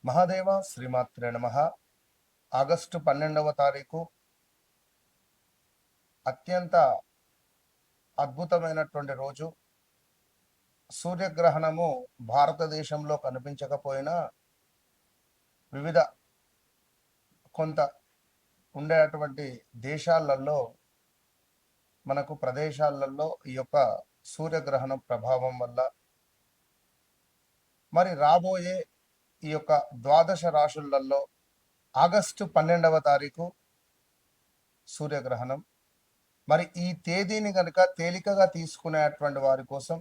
మహాదేవ శ్రీమాత్రే నమః. ఆగస్టు 12వ తారీఖు అత్యంత అద్భుతమైనటువంటి రోజు. సూర్యగ్రహణము భారతదేశంలో కనిపించకపోయినా వివిధ కొంత ఉండేటువంటి దేశాలలో మనకు ప్రదేశాలలో ఈ యొక్క సూర్యగ్రహణం ప్రభావం వల్ల మరి రాబోయే ఈ యొక్క ద్వాదశ రాశులలో ఆగస్టు 12వ తారీఖు సూర్యగ్రహణం. మరి ఈ తేదీని కనుక తేలికగా తీసుకునేటువంటి వారి కోసం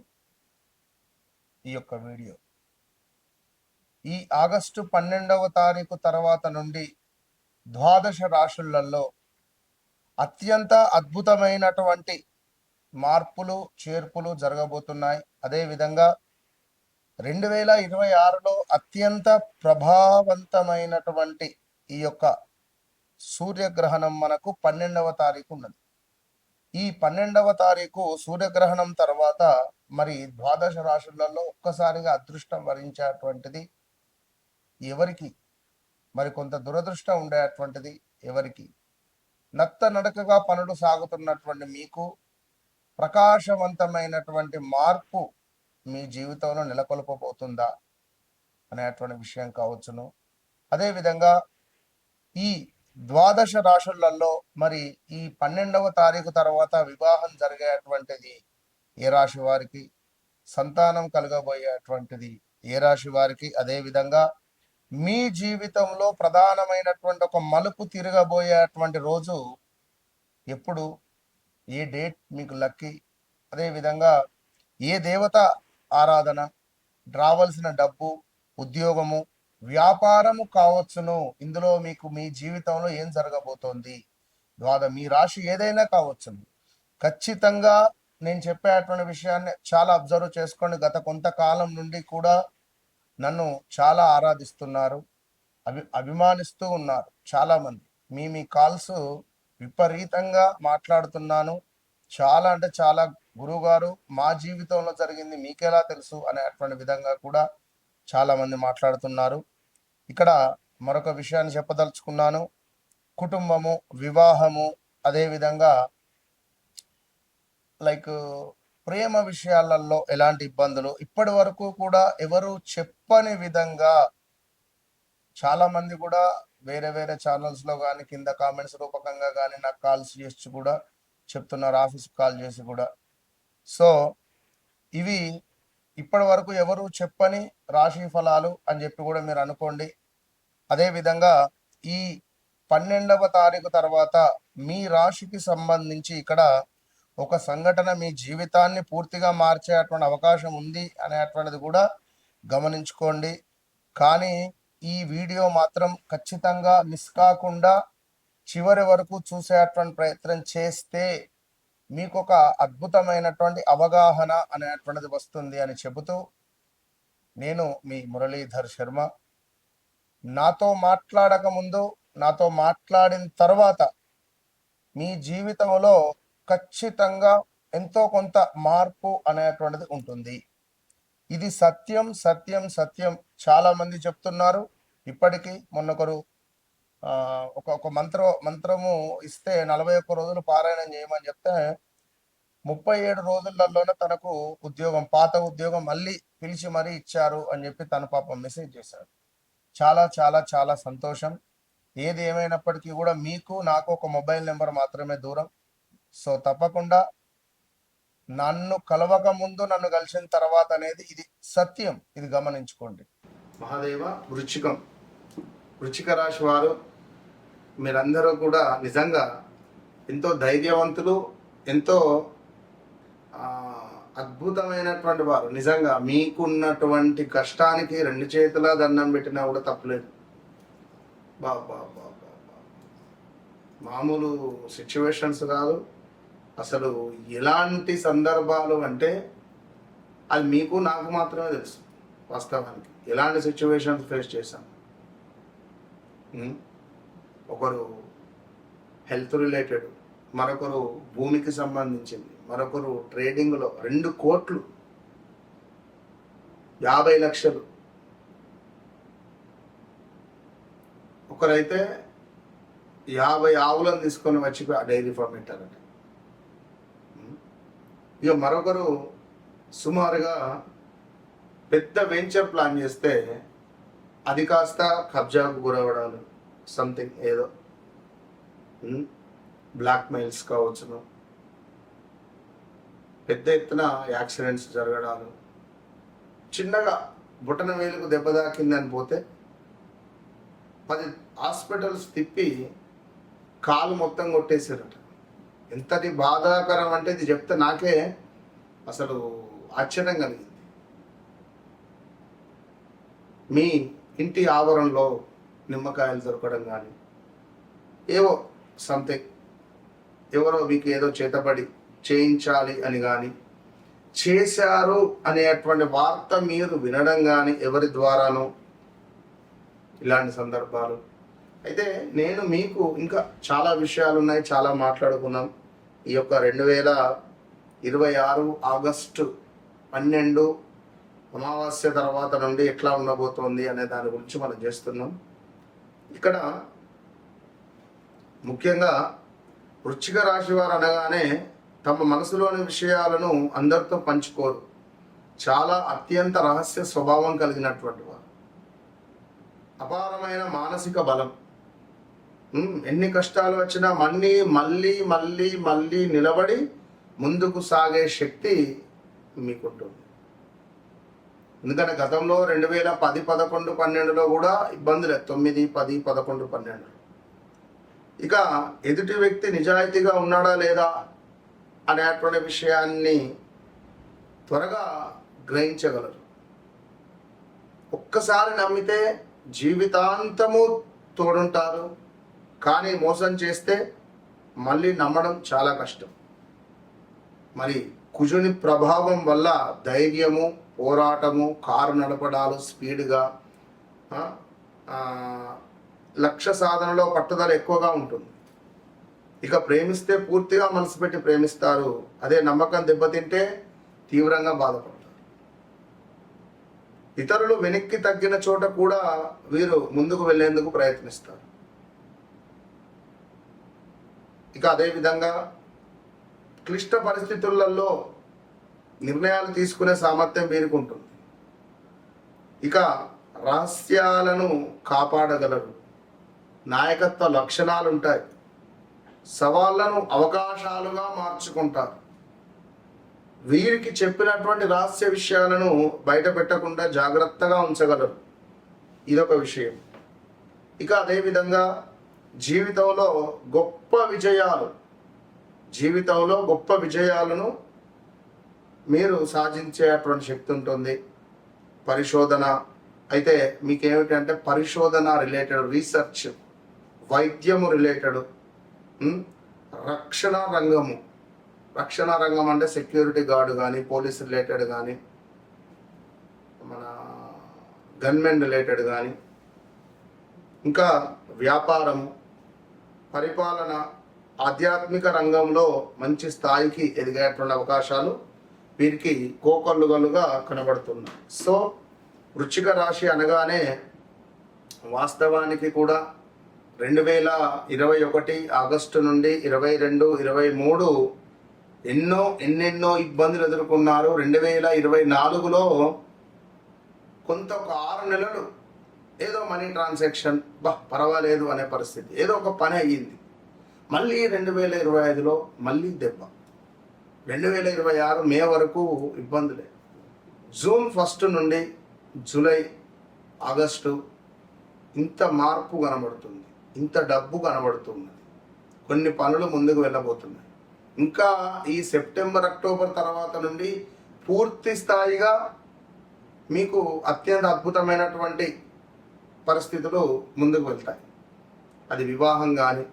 ఈ యొక్క వీడియో. ఈ ఆగస్టు 12వ తారీఖు తర్వాత నుండి ద్వాదశ రాశులలో అత్యంత అద్భుతమైనటువంటి మార్పులు చేర్పులు జరగబోతున్నాయి. అదేవిధంగా 2026లో అత్యంత ప్రభావవంతమైనటువంటి ఈ యొక్క సూర్యగ్రహణం మనకు 12వ తారీఖు ఉన్నది. ఈ 12వ తారీఖు సూర్యగ్రహణం తర్వాత మరి ద్వాదశ రాశులలో ఒక్కసారిగా అదృష్టం వరించేటువంటిది ఎవరికి, మరి కొంత దురదృష్టం ఉండేటువంటిది ఎవరికి. నత్త నడకగా పనులు సాగుతున్నటువంటి మీకు ప్రకాశవంతమైనటువంటి మార్పు మీ జీవితంలో నెలకొల్పబోతుందా అనేటువంటి విషయం కావచ్చును. అదేవిధంగా ఈ ద్వాదశ రాశులలో మరి ఈ 12వ తారీఖు తర్వాత వివాహం జరిగేటువంటిది ఏ రాశి వారికి, సంతానం కలగబోయేటువంటిది ఏ రాశి వారికి, అదేవిధంగా మీ జీవితంలో ప్రధానమైనటువంటి ఒక మలుపు తిరగబోయేటువంటి రోజు ఎప్పుడు, ఏ డేట్ మీకు లక్కీ, అదేవిధంగా ఏ దేవత ఆరాధన, రావాల్సిన డబ్బు, ఉద్యోగము, వ్యాపారము కావచ్చును. ఇందులో మీకు మీ జీవితంలో ఏం జరగబోతోంది, మీ రాశి ఏదైనా కావచ్చును. ఖచ్చితంగా నేను చెప్పేటువంటి విషయాన్ని చాలా అబ్జర్వ్ చేసుకోండి. గత కొంతకాలం నుండి కూడా నన్ను చాలా ఆరాధిస్తున్నారు, అభిమానిస్తూ ఉన్నారు చాలామంది. మీ కాల్స్ విపరీతంగా మాట్లాడుతున్నాను. చాలా అంటే చాలా, గురువుగారు మా జీవితంలో జరిగింది మీకెలా తెలుసు అనేటువంటి విధంగా కూడా చాలామంది మాట్లాడుతున్నారు. ఇక్కడ మరొక విషయాన్ని చెప్పదలుచుకున్నాను. కుటుంబము, వివాహము, అదేవిధంగా ప్రేమ విషయాలలో ఎలాంటి ఇబ్బందులు ఇప్పటి వరకు కూడా ఎవరు చెప్పని విధంగా చాలామంది కూడా వేరే వేరే ఛానల్స్లో కానీ కింద కామెంట్స్ రూపకంగా కానీ నాకు కాల్స్ చేసి కూడా చెప్తున్నారు, ఆఫీస్కి కాల్ చేసి కూడా. సో ఇవి ఇప్పటి వరకు ఎవరు చెప్పని రాశి ఫలాలు అని చెప్పి కూడా మీరు అనుకోండి. అదేవిధంగా ఈ 12వ తారీఖు తర్వాత మీ రాశికి సంబంధించి ఇక్కడ ఒక సంఘటన మీ జీవితాన్ని పూర్తిగా మార్చేటువంటి అవకాశం ఉంది అనేటువంటిది కూడా గమనించుకోండి. కానీ ఈ వీడియో మాత్రం ఖచ్చితంగా మిస్ కాకుండా చివరి వరకు చూసేటువంటి ప్రయత్నం చేస్తే మీకు ఒక అద్భుతమైనటువంటి అవగాహన అనేటువంటిది వస్తుంది అని చెబుతూ, నేను మీ మురళీధర్ శర్మ. నాతో మాట్లాడక ముందు, నాతో మాట్లాడిన తర్వాత మీ జీవితంలో ఖచ్చితంగా ఎంతో కొంత మార్పు అనేటువంటిది ఉంటుంది. ఇది సత్యం సత్యం సత్యం. చాలా మంది చెప్తున్నారు. ఇప్పటికీ మొన్నొకరు ఒక మంత్రము ఇస్తే 41 రోజులు పారాయణం చేయమని చెప్తే 37 రోజులలోనే తనకు ఉద్యోగం, పాత ఉద్యోగం మళ్ళీ పిలిచి మరీ ఇచ్చారు అని చెప్పి తన పాపం మెసేజ్ చేశారు. చాలా చాలా చాలా సంతోషం. ఏది ఏమైనప్పటికీ కూడా మీకు నాకు ఒక మొబైల్ నెంబర్ మాత్రమే దూరం. సో తప్పకుండా నన్ను కలవక ముందు, నన్ను కలిసిన తర్వాత అనేది ఇది సత్యం, ఇది గమనించుకోండి. మహాదేవ వృశ్చిక రాశి వారు మీరందరూ కూడా నిజంగా ఎంతో ధైర్యవంతులు, ఎంతో అద్భుతమైనటువంటి వారు. నిజంగా మీకున్నటువంటి కష్టానికి 2 చేతుల దండం పెట్టినా కూడా తప్పలేదు. బాబా మామూలు సిచ్యువేషన్స్ కాదు అసలు. ఎలాంటి సందర్భాలు అంటే అది మీకు నాకు మాత్రమే తెలుసు. వాస్తవానికి ఎలాంటి సిచ్యువేషన్స్ ఫేస్ చేశాను. ఒకరు హెల్త్ రిలేటెడ్, మరొకరు భూమికి సంబంధించింది, మరొకరు ట్రేడింగ్లో 2 కోట్లు 50 లక్షలు, ఒకరైతే 50 ఆవులను తీసుకొని వచ్చి ఆ డైరీ ఫామ్ పెట్టారట. ఇక మరొకరు సుమారుగా పెద్ద వెంచర్ ప్లాన్ చేస్తే అది కాస్త కబ్జాకు గురవడాలు, సంథింగ్ ఏదో బ్లాక్ మెయిల్స్ కావచ్చును, పెద్ద ఎత్తున యాక్సిడెంట్స్ జరగడాలు, చిన్నగా బుటన వేలుకు దెబ్బ తాకిందని పోతే 10 హాస్పిటల్స్ తిప్పి కాలు మొత్తం కొట్టేసారట. ఎంతటి బాధాకరం అంటే ఇది చెప్తే నాకే అసలు ఆశ్చర్యం కలిగింది. మీ ఇంటి ఆవరణలో నిమ్మకాయలు దొరకడం కానీ, ఏవో సంథింగ్ ఎవరో మీకు ఏదో చేతబడి చేయించాలి అని కానీ, చేశారు అనేటువంటి వార్త మీరు వినడం కానీ ఎవరి ద్వారానో, ఇలాంటి సందర్భాలు అయితే నేను మీకు ఇంకా చాలా విషయాలు ఉన్నాయి, చాలా మాట్లాడుకున్నాం. ఈ యొక్క 2026 ఆగస్టు 12 అమావాస్య తర్వాత నుండి ఎట్లా ఉండబోతోంది అనే దాని గురించి మనం చేస్తున్నాం. ఇక్కడ ముఖ్యంగా వృశ్చిక రాశి వారు అనగానే తమ మనసులోని విషయాలను అందరితో పంచుకోరు. చాలా అత్యంత రహస్య స్వభావం కలిగినటువంటి వారు, అపారమైన మానసిక బలం. ఎన్ని కష్టాలు వచ్చినా మళ్ళీ నిలబడి ముందుకు సాగే శక్తి మీకుంటుంది. ఎందుకంటే గతంలో 2010, 11, 12లో కూడా ఇబ్బందులే. 9, 10, 11, 12. ఇక ఎదుటి వ్యక్తి నిజాయితీగా ఉన్నాడా లేదా అనేటువంటి విషయాన్ని త్వరగా గ్రహించగలరు. ఒక్కసారి నమ్మితే జీవితాంతము తోడుంటారు, కానీ మోసం చేస్తే మళ్ళీ నమ్మడం చాలా కష్టం. మరి కుజుని ప్రభావం వల్ల ధైర్యము, పోరాటము, కారు నడపడాలు స్పీడ్గా, లక్ష్య సాధనలో పట్టుదల ఎక్కువగా ఉంటుంది. ఇక ప్రేమిస్తే పూర్తిగా మనసు పెట్టి ప్రేమిస్తారు. అదే నమ్మకం దెబ్బతింటే తీవ్రంగా బాధపడతారు. ఇతరులు వెనక్కి తగ్గిన చోట కూడా వీరు ముందుకు వెళ్లేందుకు ప్రయత్నిస్తారు. ఇక అదేవిధంగా క్లిష్ట పరిస్థితులలో నిర్ణయాలు తీసుకునే సామర్థ్యం వీరికి ఉంటుంది. ఇక రహస్యాలను కాపాడగలరు, నాయకత్వ లక్షణాలు ఉంటాయి, సవాళ్లను అవకాశాలుగా మార్చుకుంటారు. వీరికి చెప్పినటువంటి రహస్య విషయాలను బయట పెట్టకుండా జాగ్రత్తగా ఉంచగలరు. ఇదొక విషయం. ఇక అదేవిధంగా జీవితంలో గొప్ప విజయాలను మీరు సాధించేటువంటి శక్తి ఉంటుంది. పరిశోధన అయితే మీకేమిటంటే పరిశోధన రిలేటెడ్, రీసెర్చ్, వైద్యము రిలేటెడ్, రక్షణ రంగం అంటే సెక్యూరిటీ గార్డు కానీ, పోలీస్ రిలేటెడ్ కానీ, మన గన్మెన్ రిలేటెడ్ కానీ, ఇంకా వ్యాపారము, పరిపాలన, ఆధ్యాత్మిక రంగంలో మంచి స్థాయికి ఎదిగేటువంటి అవకాశాలు వీరికి కోకొల్లుగలుగా కనబడుతున్నాయి. సో వృశ్చిక రాశి అనగానే వాస్తవానికి కూడా 2021 ఆగస్టు నుండి 22, 23 ఎన్నెన్నో ఇబ్బందులు ఎదుర్కొన్నారు. 2024లో కొంత ఒక 6 నెలలు ఏదో మనీ ట్రాన్సాక్షన్ పర్వాలేదు అనే పరిస్థితి, ఏదో ఒక పని అయ్యింది. మళ్ళీ 2025లో మళ్ళీ దెబ్బ. 2026 మే వరకు ఇబ్బందులే. జూన్ 1 నుండి జూలై, ఆగస్టు ఇంత మార్పు కనబడుతుంది, ఇంత డబ్బు కనబడుతున్నది, కొన్ని పనులు ముందుకు వెళ్ళబోతున్నాయి. ఇంకా ఈ సెప్టెంబర్, అక్టోబర్ తర్వాత నుండి పూర్తి స్థాయిగా మీకు అత్యంత అద్భుతమైనటువంటి పరిస్థితులు ముందుకు వెళ్తాయి. అది వివాహం కానీ,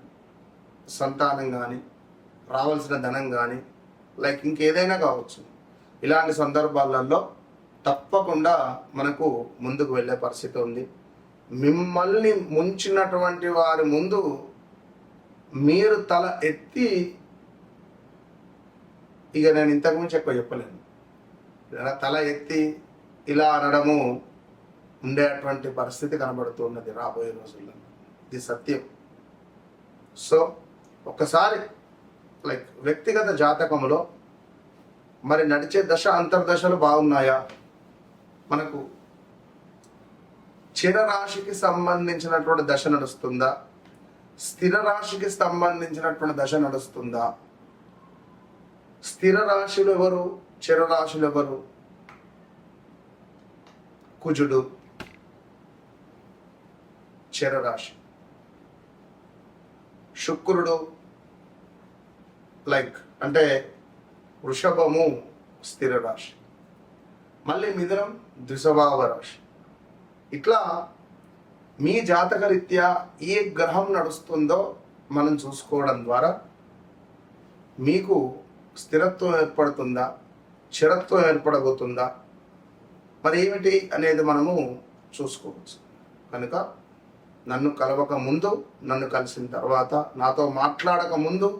సంతానం కానీ, రావాల్సిన ధనం కానీ, లైక్ ఇంకేదైనా కావచ్చు. ఇలాంటి సందర్భాలలో తప్పకుండా మనకు ముందుకు వెళ్ళే పరిస్థితి ఉంది. మిమ్మల్ని ముంచినటువంటి వారి ముందు మీరు తల ఎత్తి, ఇక నేను ఇంతకుముందు ఎక్కువ చెప్పలేను, తల ఎత్తి ఇలా అనడము ఉండేటువంటి పరిస్థితి కనబడుతున్నది రాబోయే రోజుల్లో. ఇది సత్యం. సో ఒకసారి వ్యక్తిగత జాతకంలో మరి నడిచే దశ అంతర్దశలు బాగున్నాయా, మనకు చిర రాశికి సంబంధించినటువంటి దశ నడుస్తుందా, స్థిర రాశికి సంబంధించినటువంటి దశ నడుస్తుందా, స్థిర రాశులు ఎవరు, చిర రాశులు ఎవరు, కుజుడు చిర రాశి, శుక్రుడు అంటే వృషభము స్థిర రాశి, మళ్ళీ మిథునం ద్విస్వభావ రాశి. ఇట్లా మీ జాతక రీత్యా ఏ గ్రహం నడుస్తుందో మనం చూసుకోవడం ద్వారా మీకు స్థిరత్వం ఏర్పడుతుందా, చిరత్వం ఏర్పడబోతుందా, మరి ఏమిటి అనేది మనము చూసుకోవచ్చు. కనుక నన్ను కలవక ముందు, నన్ను కలిసిన తర్వాత, నాతో మాట్లాడక ముందు,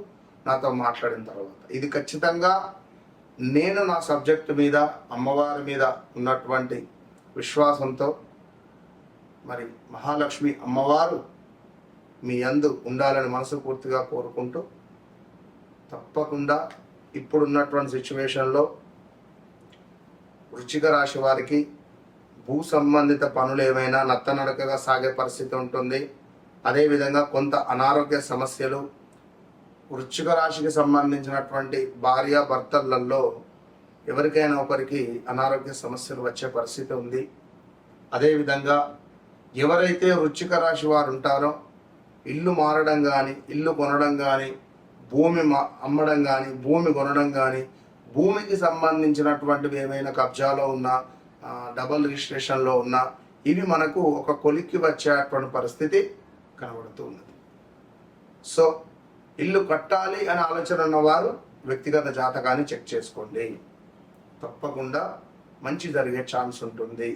నాతో మాట్లాడిన తర్వాత, ఇది ఖచ్చితంగా నేను నా సబ్జెక్టు మీద, అమ్మవారి మీద ఉన్నటువంటి విశ్వాసంతో, మరి మహాలక్ష్మి అమ్మవారు మీ యందు ఉండాలని మనస్ఫూర్తిగా కోరుకుంటూ, తప్పకుండా ఇప్పుడున్నటువంటి సిచ్యువేషన్లో వృశ్చిక రాశి వారికి భూ సంబంధిత పనులు ఏమైనా నత్తనడకగా సాగే పరిస్థితి ఉంటుంది. అదేవిధంగా కొంత అనారోగ్య సమస్యలు, వృశ్చిక రాశికి సంబంధించినటువంటి భార్యాభర్తలలో ఎవరికైనా ఒకరికి అనారోగ్య సమస్యలు వచ్చే పరిస్థితి ఉంది. అదేవిధంగా ఎవరైతే వృశ్చిక రాశి వారు ఉంటారో ఇల్లు మారడం కానీ, ఇల్లు కొనడం కానీ, భూమి అమ్మడం కానీ, భూమి కొనడం కానీ, భూమికి సంబంధించినటువంటివి ఏమైనా కబ్జాలో ఉన్నా, డబల్ రిజిస్ట్రేషన్లో ఉన్నా, ఇవి మనకు ఒక కొలిక్కి వచ్చేటువంటి పరిస్థితి కనబడుతూ ఉన్నది. సో ఇల్లు కట్టాలి అనే ఆలోచన ఉన్నవారు వ్యక్తిగత జాతకాన్ని చెక్ చేసుకోండి, తప్పకుండా మంచి జరిగే ఛాన్స్ ఉంటుంది.